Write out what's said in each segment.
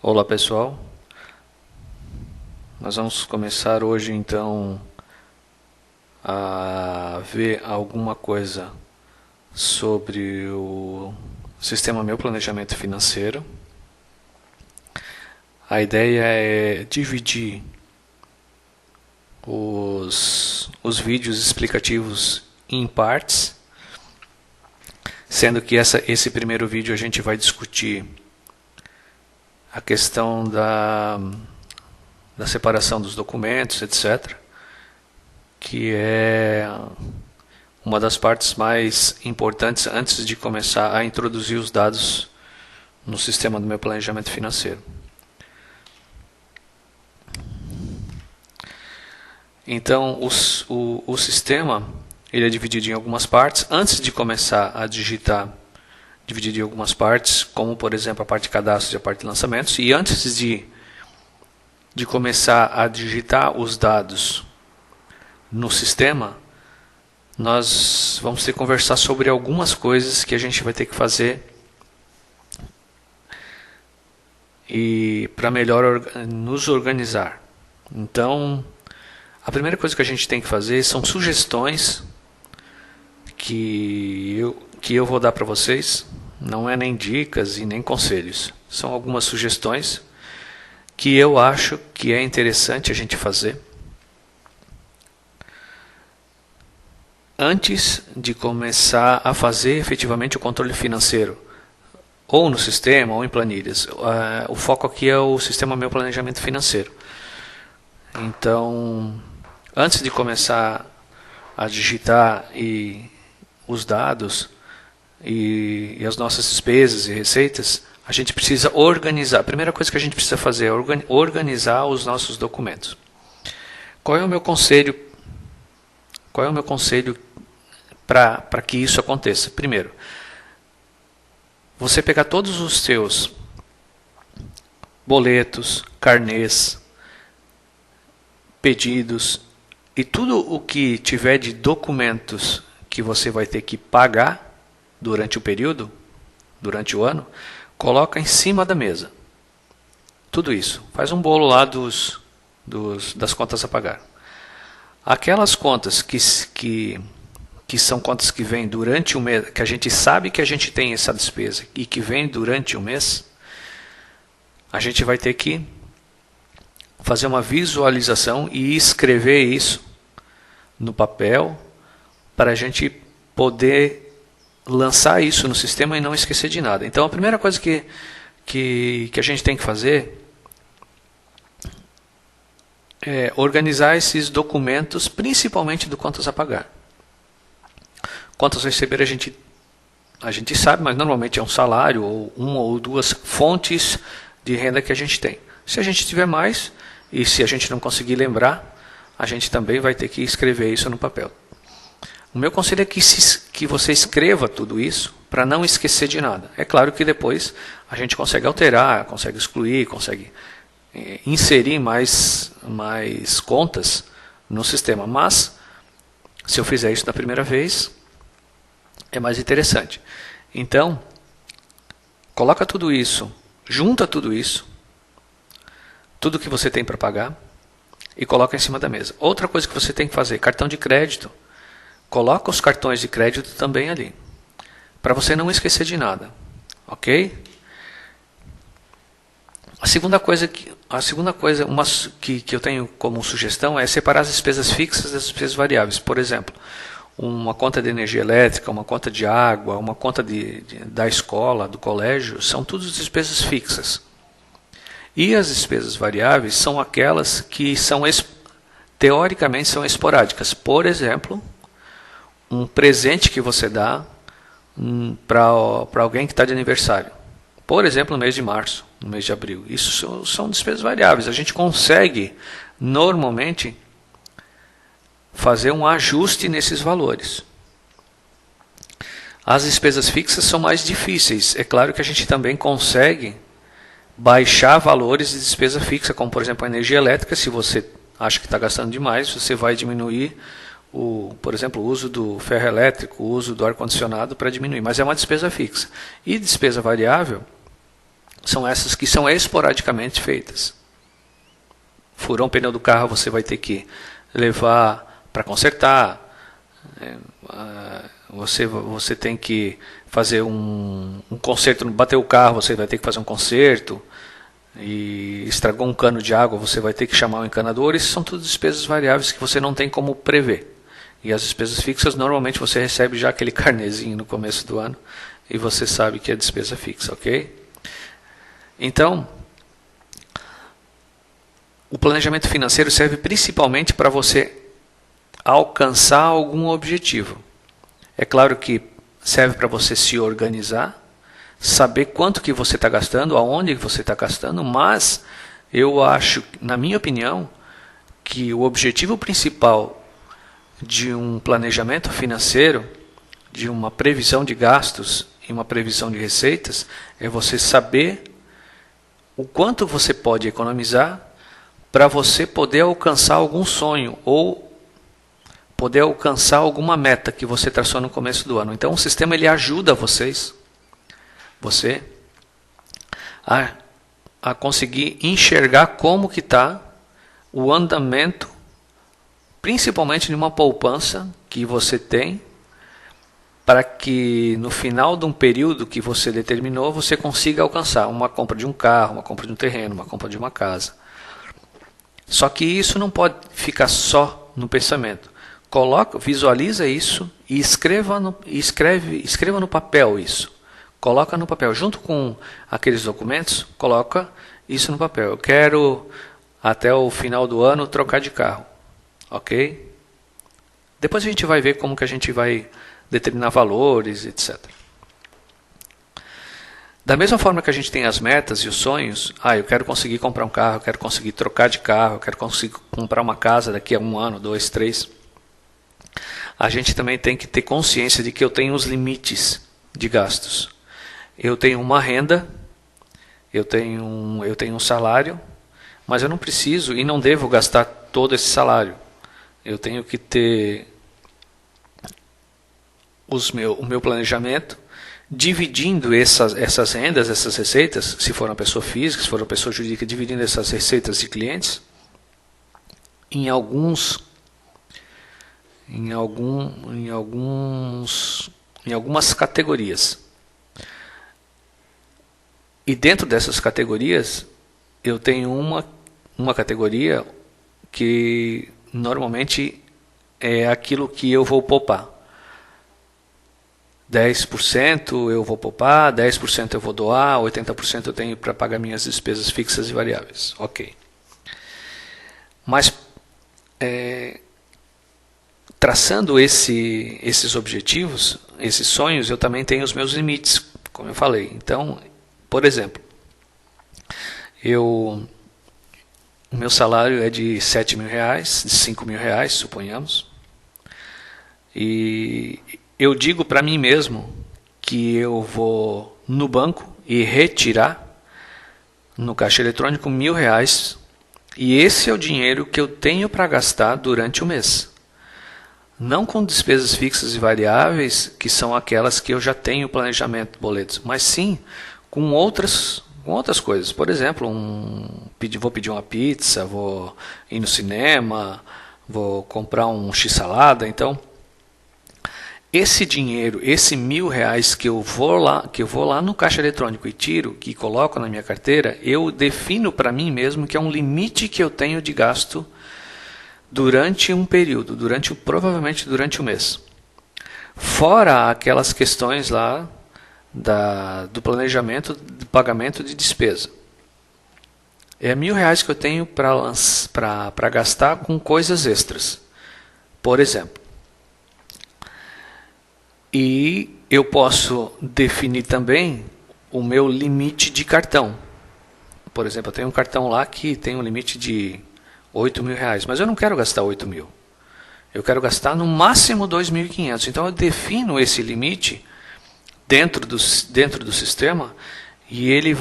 Olá pessoal, nós vamos começar hoje então a ver alguma coisa sobre o sistema Meu Planejamento Financeiro. A ideia é dividir os vídeos explicativos em partes, sendo que esse primeiro vídeo a gente vai discutir a questão da separação dos documentos, etc., que é uma das partes mais importantes antes de começar a introduzir os dados no sistema do meu planejamento financeiro. Então, o sistema ele é dividido em algumas partes. Antes de começar a digitar, dividido em algumas partes, como por exemplo a parte de cadastro e a parte de lançamentos. E antes de começar a digitar os dados no sistema, nós vamos ter que conversar sobre algumas coisas que a gente vai ter que fazer e para melhor nos organizar. Então, a primeira coisa que a gente tem que fazer são sugestões que eu vou dar para vocês. Não é nem dicas e nem conselhos. São algumas sugestões que eu acho que é interessante a gente fazer antes de começar a fazer efetivamente o controle financeiro, ou no sistema ou em planilhas. O foco aqui é o sistema Meu Planejamento Financeiro. Então, antes de começar a digitar os dados e as nossas despesas e receitas, a gente precisa organizar. A primeira coisa que a gente precisa fazer é organizar os nossos documentos. Qual é o meu conselho? Qual é o meu conselho para que isso aconteça? Primeiro, você pegar todos os seus boletos, carnês, pedidos e tudo o que tiver de documentos que você vai ter que pagar durante o período, durante o ano, coloca em cima da mesa. Tudo isso. Faz um bolo lá das contas a pagar. Aquelas contas que são contas que vêm durante o mês, que a gente sabe que a gente tem essa despesa e que vem durante o mês, a gente vai ter que fazer uma visualização e escrever isso no papel para a gente poder lançar isso no sistema e não esquecer de nada. Então a primeira coisa que a gente tem que fazer é organizar esses documentos, principalmente do contas a pagar. Contas a receber a gente sabe, mas normalmente é um salário ou uma ou duas fontes de renda que a gente tem. Se a gente tiver mais e se a gente não conseguir lembrar, a gente também vai ter que escrever isso no papel. O meu conselho é que você escreva tudo isso para não esquecer de nada. É claro que depois a gente consegue alterar, consegue excluir, consegue inserir mais contas no sistema. Mas, se eu fizer isso da primeira vez, é mais interessante. Então, coloca tudo isso, junta tudo isso, tudo que você tem para pagar, e coloca em cima da mesa. Outra coisa que você tem que fazer, cartão de crédito. Coloca os cartões de crédito também ali, para você não esquecer de nada, ok? A segunda coisa que eu tenho como sugestão é separar as despesas fixas das despesas variáveis. Por exemplo, uma conta de energia elétrica, uma conta de água, uma conta da escola, do colégio, são todas despesas fixas. E as despesas variáveis são aquelas que teoricamente são esporádicas. Por exemplo, um presente que você dá para alguém que está de aniversário. Por exemplo, no mês de março, no mês de abril. Isso são despesas variáveis. A gente consegue, normalmente, fazer um ajuste nesses valores. As despesas fixas são mais difíceis. É claro que a gente também consegue baixar valores de despesa fixa, como por exemplo a energia elétrica. Se você acha que está gastando demais, você vai diminuir por exemplo, o uso do ferro elétrico, o uso do ar-condicionado para diminuir, mas é uma despesa fixa. E despesa variável são essas que são esporadicamente feitas. Furou um pneu do carro, você vai ter que levar para consertar. Você tem que fazer um conserto, bateu o carro, você vai ter que fazer um conserto. E estragou um cano de água, você vai ter que chamar o encanador. Isso são tudo despesas variáveis que você não tem como prever. E as despesas fixas, normalmente você recebe já aquele carnezinho no começo do ano e você sabe que é despesa fixa, ok? Então, o planejamento financeiro serve principalmente para você alcançar algum objetivo. É claro que serve para você se organizar, saber quanto que você está gastando, aonde que você está gastando, mas eu acho, na minha opinião, que o objetivo principal de um planejamento financeiro, de uma previsão de gastos e uma previsão de receitas, é você saber o quanto você pode economizar para você poder alcançar algum sonho ou poder alcançar alguma meta que você traçou no começo do ano. Então o sistema ele ajuda você a conseguir enxergar como que está o andamento, principalmente de uma poupança que você tem, para que no final de um período que você determinou, você consiga alcançar uma compra de um carro, uma compra de um terreno, uma compra de uma casa. Só que isso não pode ficar só no pensamento. Visualiza isso e escreva no papel isso. Coloca no papel, junto com aqueles documentos, coloca isso no papel. Eu quero, até o final do ano, trocar de carro. Ok? Depois a gente vai ver como que a gente vai determinar valores, etc. Da mesma forma que a gente tem as metas e os sonhos, eu quero conseguir comprar um carro, eu quero conseguir trocar de carro, eu quero conseguir comprar uma casa daqui a 1 ano, 2, 3. A gente também tem que ter consciência de que eu tenho os limites de gastos. Eu tenho uma renda, eu tenho um salário, mas eu não preciso e não devo gastar todo esse salário. Eu tenho que ter o meu planejamento, dividindo essas rendas, essas receitas, se for uma pessoa física, se for uma pessoa jurídica, dividindo essas receitas de clientes em algumas categorias. E dentro dessas categorias, eu tenho uma categoria que normalmente é aquilo que eu vou poupar. 10% eu vou poupar, 10% eu vou doar, 80% eu tenho para pagar minhas despesas fixas e variáveis. Ok. Mas, traçando esses objetivos, esses sonhos, eu também tenho os meus limites, como eu falei. Então, por exemplo, o meu salário é de R$7.000, de R$5.000, suponhamos. E eu digo para mim mesmo que eu vou no banco e retirar no caixa eletrônico R$1.000, e esse é o dinheiro que eu tenho para gastar durante o mês. Não com despesas fixas e variáveis, que são aquelas que eu já tenho planejamento, boletos, mas sim com outras coisas. Por exemplo, vou pedir uma pizza, vou ir no cinema, vou comprar um x-salada. Então, esse dinheiro, esse R$1.000 que eu vou lá no caixa eletrônico e tiro, que coloco na minha carteira, eu defino para mim mesmo que é um limite que eu tenho de gasto durante um período, provavelmente durante o mês. Fora aquelas questões lá do planejamento do pagamento de despesa. É R$1.000 que eu tenho para gastar com coisas extras, por exemplo. E eu posso definir também o meu limite de cartão. Por exemplo, eu tenho um cartão lá que tem um limite de R$8.000, mas eu não quero gastar 8.000. Eu quero gastar no máximo 2.500. Então eu defino esse limite dentro do sistema e ele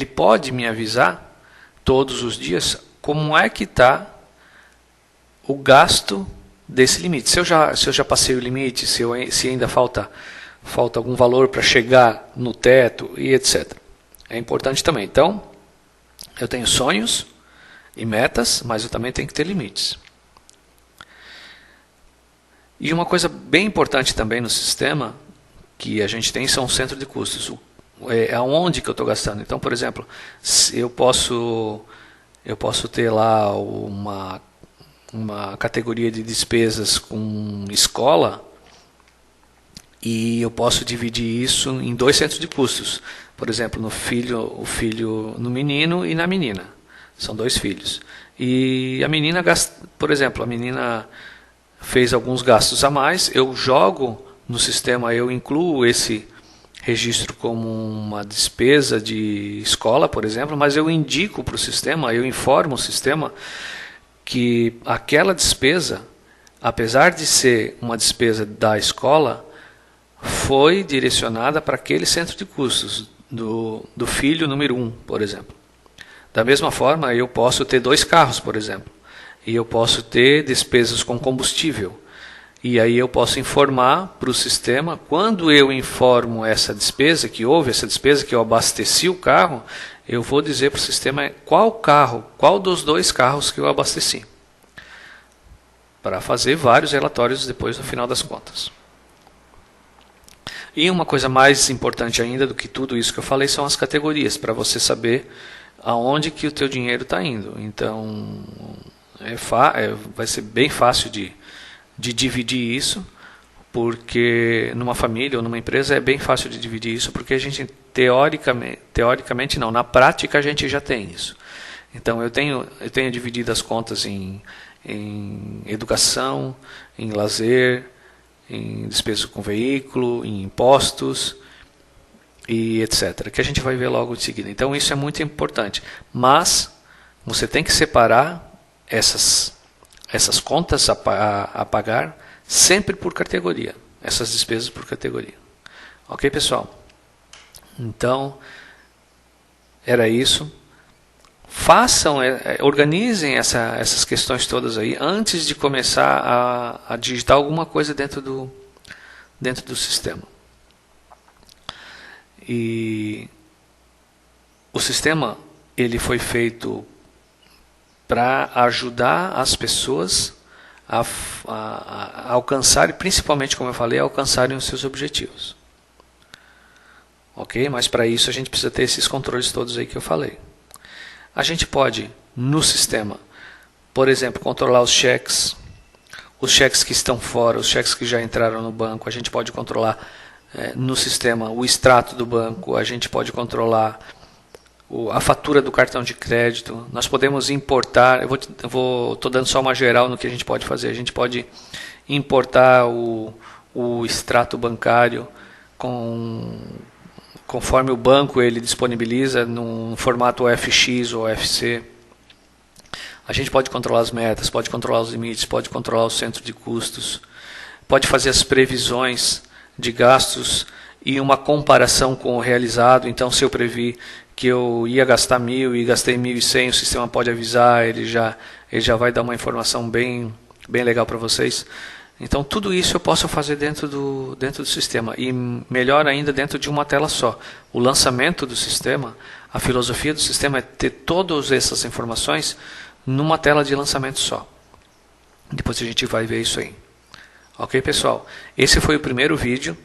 pode me avisar todos os dias como é que está o gasto desse limite. Se eu já passei o limite, se ainda falta falta algum valor para chegar no teto e etc. É importante também. Então, eu tenho sonhos e metas, mas eu também tenho que ter limites. E uma coisa bem importante também no sistema que a gente tem são os centros de custos. Aonde que eu estou gastando. Então, por exemplo, eu posso ter lá uma categoria de despesas com escola e eu posso dividir isso em 2 centros de custos. Por exemplo, no menino e na menina. São 2 filhos. E a menina por exemplo, a menina fez alguns gastos a mais, eu jogo no sistema, eu incluo esse registro como uma despesa de escola, por exemplo, mas eu indico para o sistema, eu informo o sistema que aquela despesa, apesar de ser uma despesa da escola, foi direcionada para aquele centro de custos do filho número 1, por exemplo. Da mesma forma, eu posso ter 2 carros, por exemplo, e eu posso ter despesas com combustível. E aí eu posso informar para o sistema, quando eu informo essa despesa, que houve essa despesa, que eu abasteci o carro, eu vou dizer para o sistema qual dos 2 carros que eu abasteci. Para fazer vários relatórios depois no final das contas. E uma coisa mais importante ainda do que tudo isso que eu falei são as categorias, para você saber aonde que o teu dinheiro está indo. Então, vai ser bem fácil de dividir isso, porque numa família ou numa empresa é bem fácil de dividir isso, porque a gente teoricamente não, na prática a gente já tem isso. Então eu tenho dividido as contas em educação, em lazer, em despesas com veículo, em impostos e etc. Que a gente vai ver logo em seguida. Então isso é muito importante. Mas você tem que separar essas contas a pagar sempre por categoria. Essas despesas por categoria. Ok, pessoal? Então, era isso. Organizem essas questões todas aí antes de começar a digitar alguma coisa dentro do sistema. E o sistema ele foi feito para ajudar as pessoas a alcançarem, principalmente, como eu falei, a alcançarem os seus objetivos. Ok? Mas para isso a gente precisa ter esses controles todos aí que eu falei. A gente pode, no sistema, por exemplo, controlar os cheques que estão fora, os cheques que já entraram no banco. A gente pode controlar no sistema o extrato do banco, a gente pode controlar a fatura do cartão de crédito. Nós podemos importar, estou dando só uma geral no que a gente pode fazer. A gente pode importar o extrato bancário conforme o banco ele disponibiliza no formato OFX ou OFC. A gente pode controlar as metas, pode controlar os limites, pode controlar o centro de custos, pode fazer as previsões de gastos e uma comparação com o realizado. Então, se eu previ que eu ia gastar 1.000 e gastei 1.100, o sistema pode avisar, ele já vai dar uma informação bem legal para vocês. Então, tudo isso eu posso fazer dentro do sistema. E melhor ainda, dentro de uma tela só. O lançamento do sistema, a filosofia do sistema é ter todas essas informações numa tela de lançamento só. Depois a gente vai ver isso aí. Ok, pessoal? Esse foi o primeiro vídeo.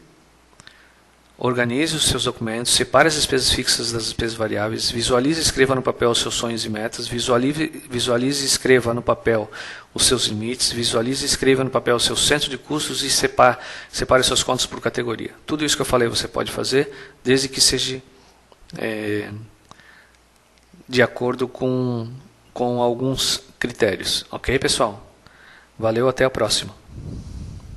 Organize os seus documentos, separe as despesas fixas das despesas variáveis, visualize e escreva no papel os seus sonhos e metas, visualize e escreva no papel os seus limites, visualize e escreva no papel o seu centro de custos e separe suas contas por categoria. Tudo isso que eu falei você pode fazer, desde que seja de acordo com alguns critérios. Ok, pessoal? Valeu, até a próxima.